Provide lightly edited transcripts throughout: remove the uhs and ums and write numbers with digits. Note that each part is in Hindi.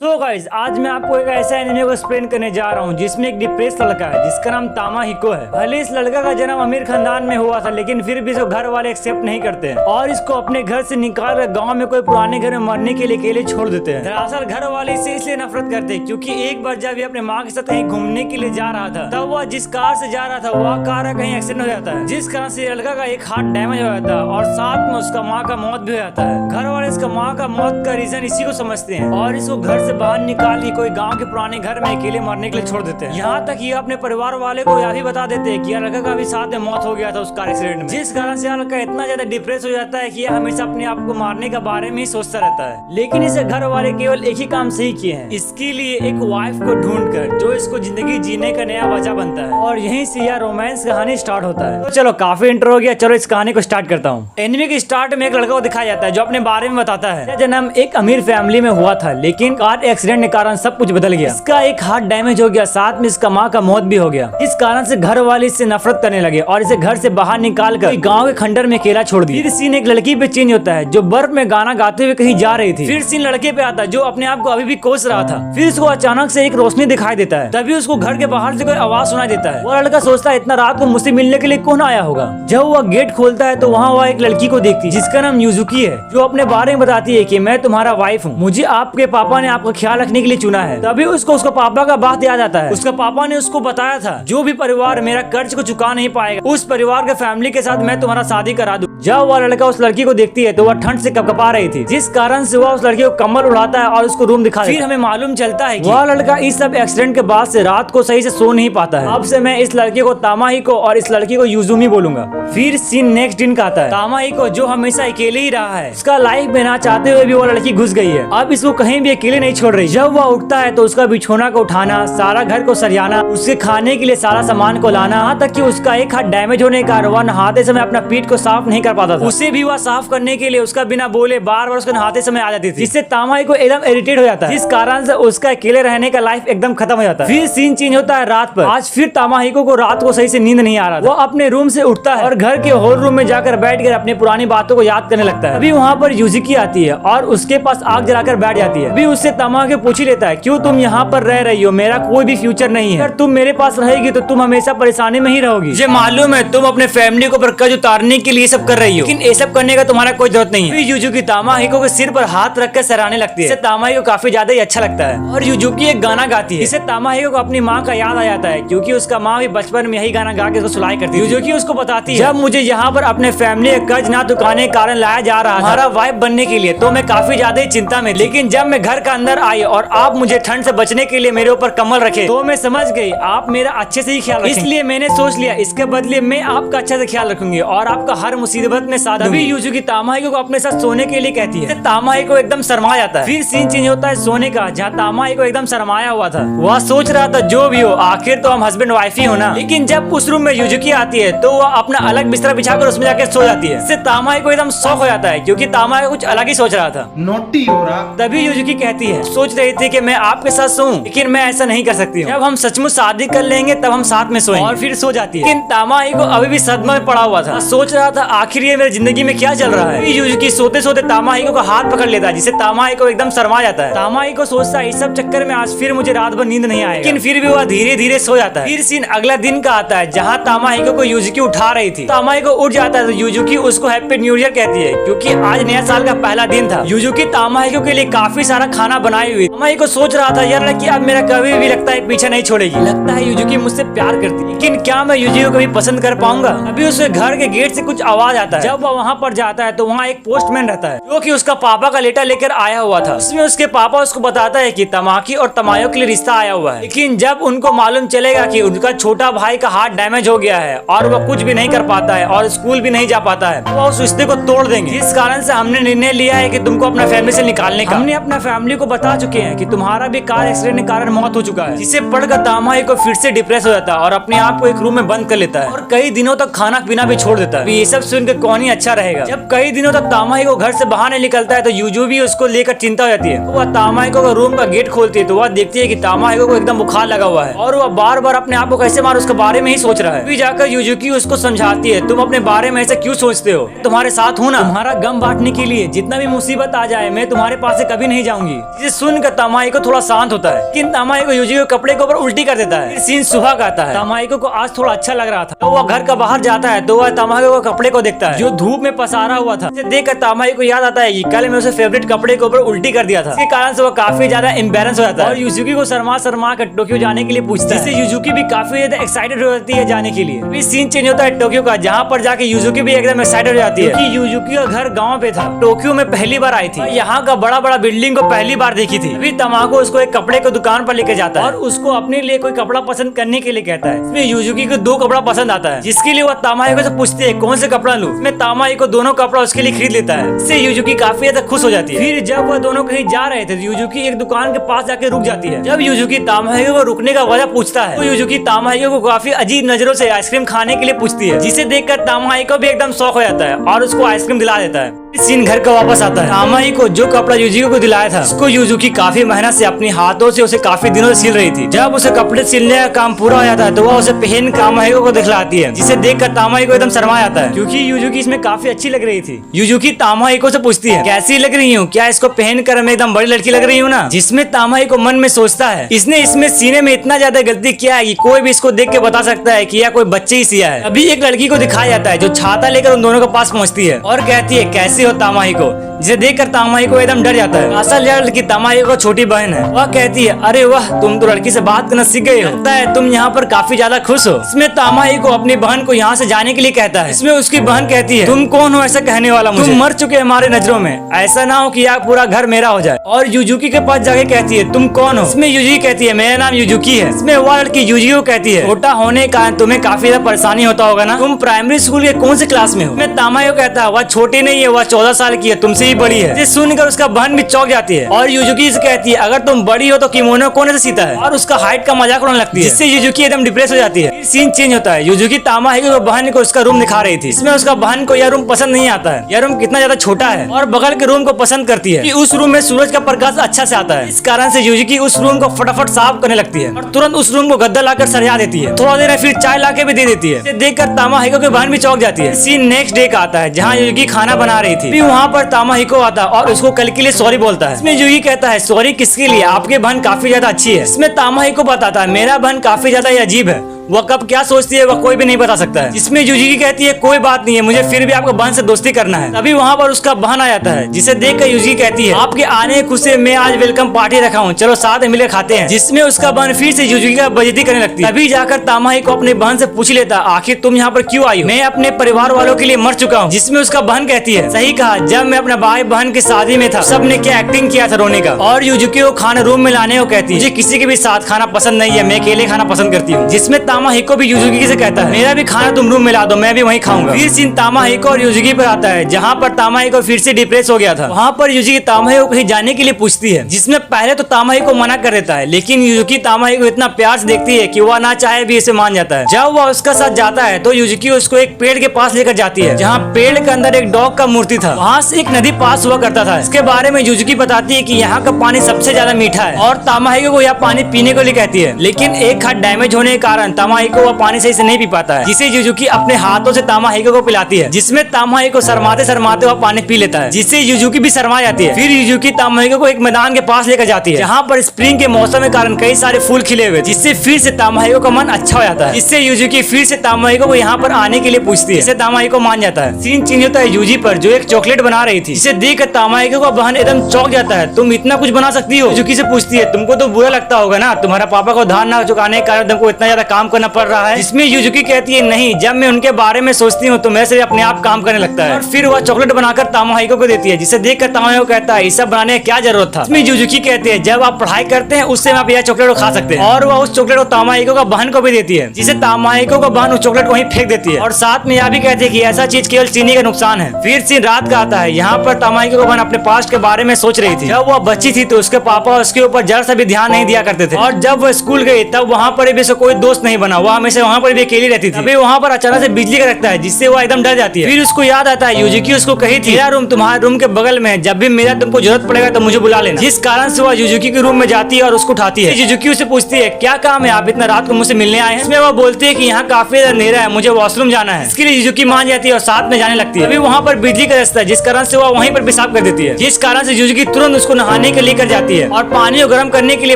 तो गाइस आज मैं आपको एक ऐसा एनिमे को एक्सप्लेन करने जा रहा हूँ जिसमें एक डिप्रेस लड़का है जिसका नाम तामा हिको है। भले इस लड़का का जन्म अमीर खानदान में हुआ था लेकिन फिर भी इसको घर वाले एक्सेप्ट नहीं करते हैं और इसको अपने घर से निकाल कर गाँव में कोई पुराने घर में मरने के लिए अकेले छोड़ देते हैं। दरअसल घर वाले इसे इसलिए नफरत करते हैं क्योंकि एक बार जब ये अपने माँ के साथ कहीं घूमने के लिए जा रहा था तब वह जिस कार से जा रहा था वह कार कहीं एक्सीडेंट हो जाता है जिस कारण से लड़का का एक हाथ डैमेज हो जाता है और साथ में उसका माँ का मौत भी हो जाता है। घर वाले इसका माँ का मौत का रीजन इसी को समझते हैं और इसको घर से बाहर निकाल कोई गांव के पुराने घर में अकेले मरने के लिए छोड़ देते हैं। यहाँ तक ये अपने परिवार वाले को यह भी बता देते हैं कि यह लड़का का भी साथ में मौत हो गया था उस कार एक्सीडेंट में, जिस कारण से यह लड़का इतना ज्यादा डिप्रेस हो जाता है कि यह हमेशा अपने आप को मारने के बारे में ही सोचता रहता है। लेकिन इसे घर वाले केवल एक ही काम सही किए हैं, इसके लिए एक वाइफ को ढूंढकर जो इसको जिंदगी जीने का नया वजह बनता है और यहीं से यह रोमांस कहानी स्टार्ट होता है। तो चलो काफी इंट्रो हो गया, चलो इस कहानी को स्टार्ट करता हूँ। एनिमे के स्टार्ट में एक लड़का को दिखाया जाता है जो अपने बारे में बताता है जन्म एक अमीर फैमिली में हुआ था लेकिन कार एक्सीडेंट के कारण सब कुछ बदल गया। इसका एक हाथ डैमेज हो गया, साथ में इसका माँ का मौत भी हो गया। इस कारण से घर वाले इससे नफरत करने लगे और इसे घर से बाहर निकाल कर गाँव के खंडर में अकेला छोड़ दिया। फिर सीन एक लड़की पे चेंज होता है जो बर्फ में गाना गाते हुए कहीं जा रही थी। फिर सीन लड़के पे आता है जो अपने आप को अभी भी कोस रहा था। फिर उसको अचानक से एक रोशनी दिखाई देता है, तभी उसको घर के बाहर से कोई आवाज सुनाई देता है। वो लड़का सोचता है इतना रात को मुझसे मिलने के लिए कौन आया होगा। जब वह गेट खोलता है तो वहाँ वह एक लड़की को देखती है जिसका नाम यूजुकी है, जो अपने बारे में बताती है कि मैं तुम्हारा वाइफ हूँ, मुझे आपके पापा ने आपका ख्याल रखने के लिए चुना है। तभी उसको उसका पापा का बात याद आता है। उसका पापा ने उसको बताया था जो भी परिवार मेरा कर्ज को चुका नहीं पाएगा उस परिवार के फैमिली के साथ मैं तुम्हारा शादी करा दूं। जब वह लड़का उस लड़की को देखती है तो वह ठंड से कपकपा रही थी जिस कारण से वह उस लड़की को कम्बल उड़ाता है और उसको रूम दिखा देता है। फिर हमें मालूम चलता है कि वह लड़का इस सब एक्सीडेंट के बाद से रात को सही से सो नहीं पाता है। अब से मैं इस लड़के को तामाहिको और इस लड़की को यूजुमी बोलूंगा। फिर सीन नेक्स्ट दिन का आता है। तामाहिको जो हमेशा अकेले ही रहा है, उसका लाइफ में ना चाहते हुए भी वो लड़की घुस गई है। अब इसको कहीं भी अकेले नहीं छोड़ रही। जब वह उठता है तो उसका बिछोना को उठाना, सारा घर को सरियाना, उसके खाने के लिए सारा सामान को लाना, यहाँ तक कि उसका एक हाथ डैमेज होने का वह नहाते समय अपना पीठ को साफ नहीं कर पाता था। उसे भी वह साफ करने के लिए उसका बिना बोले बार बार उसको नहाते समय आ जाती थी जिससे तामाहिको एकदम इरिटेट हो जाता है, जिस कारण से उसका अकेले रहने का लाइफ एकदम खत्म हो जाता है। फिर सीन चेंज होता है रात पर। आज फिर तामाहिको को रात को सही से नींद नहीं आ रहा था। वो अपने रूम से उठता है और घर के हॉल रूम में जाकर बैठकर अपनी पुरानी बातों को याद करने लगता है। अभी वहाँ पर यूजुकी आती है और उसके पास आग जलाकर बैठ जाती है। अभी उससे तामाहिको पूछ ही लेता है क्यों तुम यहाँ पर रह रही हो, मेरा कोई भी फ्यूचर नहीं है, अगर तुम मेरे पास रहेगी तो तुम हमेशा परेशानी में ही रहोगी। मुझे मालूम है तुम अपने फैमिली को ऊपर कर्ज उतारने के लिए सब कर रही हो लेकिन ये सब करने का तुम्हारा कोई जरूरत नहीं है। यूजुकी तामाहिको के सिर पर हाथ रखकर सराहने लगती है। तामाहिको काफी ज्यादा ही अच्छा लगता है और यूजुकी एक गाना गाती है जिससे तामाहिको को अपनी माँ का याद आ जाता है क्योंकि उसका माँ भी बचपन में यही गाना गा के उसको सुलाई करती है। यूजुकी उसको बताती है जब मुझे यहाँ पर अपने फैमिली का कर्ज ना चुकाने के कारण लाया जा रहा हमारा वाइफ बनने के लिए तो मैं काफी ज्यादा ही चिंता में, लेकिन जब मैं घर का अंदर आई और आप मुझे ठंड से बचने के लिए मेरे ऊपर कम्बल रखे तो मैं समझ गई आप मेरा अच्छे से ही ख्याल रखेंगे। इसलिए मैंने सोच लिया इसके बदले मैं आपका अच्छे से ख्याल रखूंगी और आपका हर मुसीबत में साथ दूंगी। यूजुकी तामाहिको को अपने साथ सोने के लिए कहती है। तामाहिको एकदम शर्मा जाता है। फिर सीन चेंज होता है सोने का, जहाँ तामाहिको एकदम शर्माया हुआ था। वह सोच रहा था जो भी हो आखिर तो हम हस्बैंड वाइफ ही हो ना। लेकिन जब उस रूम में यूजुकी आती है तो वह अपना अलग बिस्तर बिछाकर उसमें जाकर सो जाती है। इससे तामाहिको एकदम शौक हो जाता है क्योंकि तामाहिको कुछ अलग ही सोच रहा था। नोटी हो रहा। तभी यूजुकी कहती है सोच रही थी कि मैं आपके साथ सोऊं लेकिन मैं ऐसा नहीं कर सकती हूँ। जब हम सचमुच शादी कर लेंगे तब हम साथ में सोएंगे और फिर सो जाती है। लेकिन तामाहिको अभी भी सदमा में पड़ा हुआ था, सोच रहा था आखिर ये मेरी जिंदगी में क्या चल रहा है। यूजुकी सोते सोते तामाहिको का हाथ पकड़ लेता है जिससे तामाहिको एकदम शर्मा जाता है। तामाहिको सोचता है इस सब चक्कर में आज फिर मुझे रात भर नींद नहीं आएगा, लेकिन फिर भी वह धीरे धीरे सो जाता है। फिर सीन अगला दिन का आता है जहाँ तामाहिको को यूजुकी उठा रही थी। तामाहिको उठ जाता है तो यूजुकी उसको हैप्पी न्यू ईयर कहती है क्योंकि आज नया साल का पहला दिन था। यूजुकी तामाहिको के लिए काफी सारा खाना बनाई हुई। तामाहिको सोच रहा था यार कि अब मेरा कभी भी लगता है पीछे नहीं छोड़ेगी, लगता है यूजुकी मुझसे प्यार करती है, लेकिन क्या मैं यूजुकी को कभी पसंद कर पाऊंगा। अभी उसके घर के गेट से कुछ आवाज आता है। जब वह वहाँ पर जाता है तो वहाँ एक पोस्टमैन रहता है जो कि उसका पापा का लेटर लेकर आया हुआ था। उसमें उसके पापा उसको बताता है कि तमाकी और तमायो के लिए रिश्ता आया हुआ है, लेकिन जब उनको मालूम चलेगा कि उनका छोटा भाई का हाथ डैमेज हो गया है और वह कुछ भी नहीं कर पाता है और स्कूल भी नहीं जा पाता है तो वह उस रिश्ते को तोड़ देंगे। इस कारण से हमने निर्णय लिया है कि तुमको अपना फैमिली से निकालने का। हमने अपना फैमिली को बता चुके हैं कि तुम्हारा भी कार एक्सीडेंट के कारण मौत हो चुका है। जिसे पढ़कर तामाहिको फिर से डिप्रेस हो जाता है और अपने आप को एक रूम में बंद कर लेता है और कई दिनों तक खाना पीना भी छोड़ देता है। ये सब सुनकर के कौन ही अच्छा रहेगा। जब कई दिनों तक तामाहिको घर से बाहर नहीं निकलता है तो यूजू भी उसको लेकर चिंता हो जाती है। तो वह तामाहिको का रूम का गेट खोलती है तो वह देखती है कि तामाहिको को एकदम बुखार लगा हुआ है और वह बार बार अपने आप को कैसे मार उसके बारे में ही सोच रहा है। फिर जाकर यूजुकी उसको समझाती है, तुम अपने बारे में ऐसे क्यों सोचते हो, तुम्हारे साथ हूँ ना, तुम्हारा गम बांटने के लिए, जितना भी मुसीबत आ जाए मैं तुम्हारे पास से कभी नहीं जाऊंगी। जिसे सुनकर तामाहिको थोड़ा शांत होता है, लेकिन तामाहिको यूजुकी के कपड़े के ऊपर उल्टी कर देता है। फिर सीन सुबह का आता है। तामाहिको को आज थोड़ा अच्छा लग रहा था तो वह घर का बाहर जाता है तो वह तामाहिको के कपड़े को देखता है जो धूप में पसारा हुआ था। इसे देखकर तामाहिको याद आता है कि कल मैं उसे फेवरेट कपड़े के ऊपर उल्टी कर दिया था। इसके कारण से वह काफी ज्यादा एम्बेरेंस हो जाता है और यूजुकी को शर्मा शर्मा कर टोक्यो जाने के लिए पूछता है। जिससे यूजुकी भी काफी ज्यादा एक्साइटेड हो जाती है जाने के लिए। फिर सीन चेंज होता है टोक्यो का, जहाँ पर जाके यूजुकी भी एकदम एक्साइटेड हो जाती है कि यूजुकी का घर गाँव पे था। टोक्यो में पहली बार आई थी, यहाँ का बड़ा बड़ा बिल्डिंग को पहली बार देखी थी। फिर तमाको उसको एक कपड़े की दुकान पर लेके जाता है और उसको अपने लिए कोई कपड़ा पसंद करने के लिए कहता है। इसमें यूजुकी को 2 कपड़ा पसंद आता है जिसके लिए वह तामाहिको से पूछती है कौन से कपड़ा लूं। इसमें तामाहिको दोनों कपड़ा उसके लिए खरीद लेता है। इससे यूजुकी काफी ज्यादा खुश हो जाती है। फिर जब वह दोनों कहीं जा रहे थे तो यूजुकी एक दुकान के पास जाके रुक जाती है। जब यूजुकी तामाहिको को रुकने का वजह पूछता है तो यूजुकी तामाहिको को काफी अजीब नजरों से आइसक्रीम खाने के लिए पूछती है, जिसे देखकर तामाहिको भी एकदम शौक हो जाता है और उसको आइसक्रीम दिला देता है। सीन घर का वापस आता है। तामाहिको जो कपड़ा यूजुकी को दिलाया था उसको यूजुकी काफी मेहनत से अपने हाथों से उसे काफी दिनों से सिल रही थी। जब उसे कपड़े सिलने का काम पूरा हो जाता है तो वह उसे पहन तामाहिको को दिखलाती है, जिसे देखकर तामाहिको एकदम शर्मा जाता है क्योंकि यूजुकी इसमें काफी अच्छी लग रही थी। यूजुकी तामाहिको से पूछती है कैसी लग रही हूँ, क्या इसको पहन कर मैं एकदम बड़ी लड़की लग रही हूँ ना। जिसमें तामाहिको मन में सोचता है इसने इसमें सीने में इतना ज्यादा गलती किया है कि कोई भी इसको देख के बता सकता है कि यह कोई बच्चे ही सिया है। अभी एक लड़की को दिखाया जाता है जो छाता लेकर उन दोनों के पास पहुँचती है और कहती है कैसी हो तामाहिको, जिसे देखकर तामाहिको एकदम डर जाता है। असल यह लड़की तामाहिको छोटी बहन है। वह कहती है अरे वाह, तुम तो लड़की से बात करना सीख गए हो, लगता है तुम यहाँ पर काफी ज्यादा खुश हो। इसमें तामाहिको अपनी बहन को यहाँ से जाने के लिए कहता है। इसमें उसकी बहन कहती है तुम कौन हो ऐसा कहने वाला, मुझे तुम मर चुके हमारे नजरों में, ऐसा ना हो कि यह पूरा घर मेरा हो जाए। और यूजुकी के पास जाके कहती है तुम कौन हो। इसमें यूजुकी कहती है मेरा नाम यूजुकी है। इसमें वह लड़की यूजुकी को कहती है छोटा होने का तुम्हें काफी ज्यादा परेशानी होता होगा ना, तुम प्राइमरी स्कूल के कौन से क्लास में हो। इसमें तामाहिको कहता है वह छोटी नहीं है, वह 14 साल की है, तुमसे ही बड़ी है। सुनकर उसका बहन भी चौंक जाती है और यूजुकी से कहती है अगर तुम बड़ी हो तो किमोनो कौन ऐसे सीता है, और उसका हाइट का मजाक उड़ाने लगती है, जिससे यूजुकी एकदम डिप्रेस हो जाती है। सीन चेंज होता है। यूजुकी तामाहिको को बहन को उसका रूम दिखा रही थी। इसमें उसका बहन को यह रूम पसंद नहीं आता है, यह रूम कितना ज्यादा छोटा है, और बगल के रूम को पसंद करती है कि उस रूम में सूरज का प्रकाश अच्छा से आता है। इस कारण से यूजुकी उस रूम को फटाफट साफ करने लगती है और तुरंत उस रूम को गद्दा लाकर सरिया देती है। थोड़ा देर फिर चाय लाके भी दे देती है। देखकर तामाहिको की बहन भी चौंक जाती है। सीन नेक्स्ट डे का आता है जहाँ यूजुकी खाना बना रही थी। वहाँ पर तामाहिको आता है और उसको कल के लिए सॉरी बोलता है। इसमें यूजुकी कहता है सॉरी किसके लिए, आपकी बहन काफी ज्यादा अच्छी है। इसमें तामाहिको बताता है मेरा बहन काफी ज्यादा अजीब है, वह कब क्या सोचती है वह कोई भी नहीं बता सकता है। जिसमें यूजुकी कहती है कोई बात नहीं है, मुझे फिर भी आपको बहन से दोस्ती करना है। तभी वहाँ पर उसका बहन आ जाता है, जिसे देखकर यूजुकी कहती है आपके आने की खुशी में आज वेलकम पार्टी रखा हूँ, चलो साथ में मिलकर खाते हैं। जिसमें उसका बहन फिर से यूजुकी का बेइज्जती करने लगती है। तभी जाकर तामाहिको अपने बहन से पूछ लेता आखिर तुम यहाँ पर क्यों आई हो, मैं अपने परिवार वालों के लिए मर चुका हूँ। जिसमें उसका बहन कहती है सही कहा, जब मैं अपने भाई बहन की शादी में था सबने क्या एक्टिंग किया था रोने का। और यूजुकी को खाना रूम में लाने को कहती है मुझे किसी के भी साथ खाना पसंद नहीं है, मैं अकेले खाना पसंद करती हूँ। जिसमें तामाहिको भी यूजुकी से कहता है मेरा भी खाना तुम रूम में ला दो, मैं भी वहीं खाऊंगा। फिर सीन तामाहिको और यूजुकी पर आता है जहाँ पर तामाहिको फिर से डिप्रेस हो गया था। वहाँ पर यूजुकी तामाहिको कहीं जाने के लिए पूछती है, जिसमें पहले तो तामाहिको मना कर देता है, लेकिन यूजुकी तामाहिको इतना प्यार से देखती है कि वह ना चाहे भी इसे मान जाता है। जब वह उसका साथ जाता है तो यूजुकी उसको एक पेड़ के पास लेकर जाती है जहाँ पेड़ के अंदर एक डॉग का मूर्ति था। वहाँ से एक नदी पास हुआ करता था। इसके बारे में यूजुकी बताती है कि यहाँ का पानी सबसे ज्यादा मीठा है और तामाहिको को यह पानी पीने को लिए कहती है, लेकिन एक हाथ डैमेज होने के कारण तामाहिको वह पानी सही से नहीं पी पाता है, जिसे यूजुकी अपने हाथों से तामाहिको को पिलाती है। जिसमें तामाहिको शर्माते शर्माते वह पानी पी लेता है, जिससे यूजुकी भी शर्मा जाती है। फिर यूजुकी तामाहिको को एक मैदान के पास लेकर जाती है जहाँ पर स्प्रिंग के मौसम के कारण कई सारे फूल खिले हुए, जिससे फिर से तामाहिको का मन अच्छा हो जाता है। इससे यूजुकी फिर से तामाहिको को यहाँ पर आने के लिए पूछती है, जिससे तामाहिको मान जाता है। सीन चेंज होता है यूजी पर जो एक चॉकलेट बना रही थी, जिसे देखकर तामाहिको का बहन एकदम चौंक जाता है, तुम इतना कुछ बना सकती हो। यूजुकी से पूछती है तुमको तो बुरा लगता होगा ना, तुम्हारा पापा को धान न चुकाने के कारण तुमको इतना ज्यादा काम करना पड़ रहा है। इसमें यूजुकी कहती है नहीं, जब मैं उनके बारे में सोचती हूँ तो मैं से अपने आप काम करने लगता है। और फिर वह चॉकलेट बनाकर तामाहिको को देती है, जिसे देखकर तामाहिको कहता है इसे बनाने की क्या जरूरत था। इसमें यूजुकी कहते हैं जब आप पढ़ाई करते हैं उससे आप यह चॉकलेट को खा सकते हैं। और वह उस चॉकलेट को तामाहिको का बहन को भी देती है, जिसे तामाहिको का बहन उस चॉकलेट को वहीं फेंक देती है और साथ में यह भी कहती है कि ऐसा चीज केवल चीनी का नुकसान है। फिर सीन रात का आता है, यहाँ पर तामाहिको का बहन अपने पास्ट के बारे में सोच रही थी। जब वह बच्ची थी तो उसके पापा उसके ऊपर जरा सा भी ध्यान नहीं दिया करते थे, और जब वह स्कूल गई तब वहाँ पर भी कोई दोस्त नहीं बना, वो हमेशा वहाँ पर भी अकेली रहती थी। अभी वहाँ पर अचानक से बिजली का रखता है जिससे वो एकदम डर जाती है। फिर उसको याद आता है युजुकी उसको कही थी मेरा रूम तुम्हारे रूम के बगल में है, जब भी मेरा तुमको जरूरत पड़ेगा तो मुझे बुला लेना। जिस कारण से वो युजुकी के रूम में जाती है और उसको उठाती है। युजुकी उसे पूछती है क्या काम है, आप इतना रात को मुझसे मिलने आए हैं? इसमें वो बोलती है कि यहाँ काफी अंधेरा है, मुझे वॉशरूम जाना है। इसके लिए युजुकी मान जाती है और साथ में जाने लगती है। अभी वहाँ पर बिजली का रास्ता है जिस कारण से वो वहीं पर पेशाब कर देती है, जिस कारण से युजुकी तुरंत उसको नहाने के लिए लेकर जाती है और पानी को गर्म करने के लिए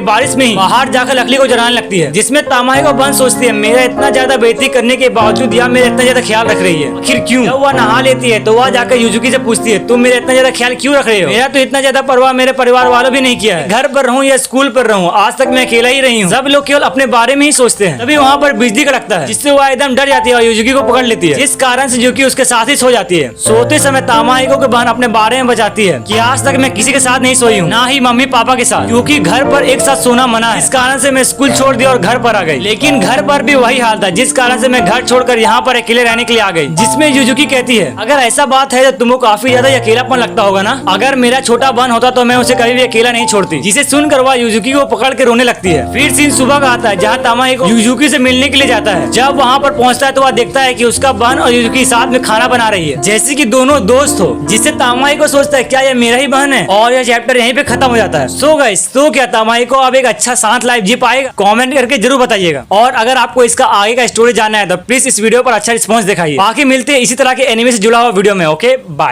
बारिश में ही बाहर जाकर लकड़ी को जलाने लगती है। जिसमें तामाही को बन सोचती है मेरा इतना ज्यादा बेइज्जती करने के बावजूद यह मेरा इतना ज्यादा ख्याल रख रही है, आखिर क्यों? जब वह नहा लेती है तो वह जाकर युजुकी से पूछती है तुम मेरा इतना ज्यादा ख्याल क्यों रख रहे हो? मेरा तो इतना ज्यादा परवाह मेरे परिवार वालों भी नहीं किया है। घर पर रहूं या स्कूल पर रहूं, आज तक मैं अकेला ही रही हूँ। सब लोग केवल अपने बारे में ही सोचते हैं। तभी वहाँ पर बिजली कड़कता है जिससे वह एकदम डर जाती है और युजुकी को पकड़ लेती है, जिस कारण से युजुकी उसके साथ ही सो जाती है। सोते समय तामाहिको के बहन अपने बारे में बचाती है कि आज तक मैं किसी के साथ नहीं सोई हूँ, ना ही मम्मी पापा के साथ, क्योंकि घर पर एक साथ सोना मना है। इस कारण से मैं स्कूल छोड़ दिया और घर पर आ गई। लेकिन घर पर भी वही हाल था जिस कारण से मैं घर छोड़कर यहाँ पर अकेले रहने के लिए आ गई। जिसमें युजुकी कहती है अगर ऐसा बात है तो तुमको काफी ज्यादा अकेलापन लगता होगा ना, अगर मेरा छोटा बहन होता तो मैं उसे कभी भी अकेला नहीं छोड़ती। जिसे सुनकर वह युजुकी को पकड़ के रोने लगती है। फिर सीन सुबह का आता है जहाँ तामाहिको युजुकी से मिलने के लिए जाता है। जब वहाँ पर पहुँचता है तो वह देखता है कि उसका बहन और युजुकी साथ में खाना बना रही है जैसे कि दोनों दोस्त हो, जिससे तामाहिको सोचता है क्या यह मेरा ही बहन है, और यह चैप्टर यहीं पे खत्म हो जाता है। सो गाइस, तो क्या तामाहिको अब एक अच्छा शांत लाइफ जी पाएगा? कमेंट करके जरूर बताइएगा। और अगर आपको इसका आगे का स्टोरी जानना है तो प्लीज इस वीडियो पर अच्छा रिस्पॉन्स दिखाइए। बाकी मिलते हैं इसी तरह के एनिमे से जुड़ा हुआ वीडियो में। Okay bye.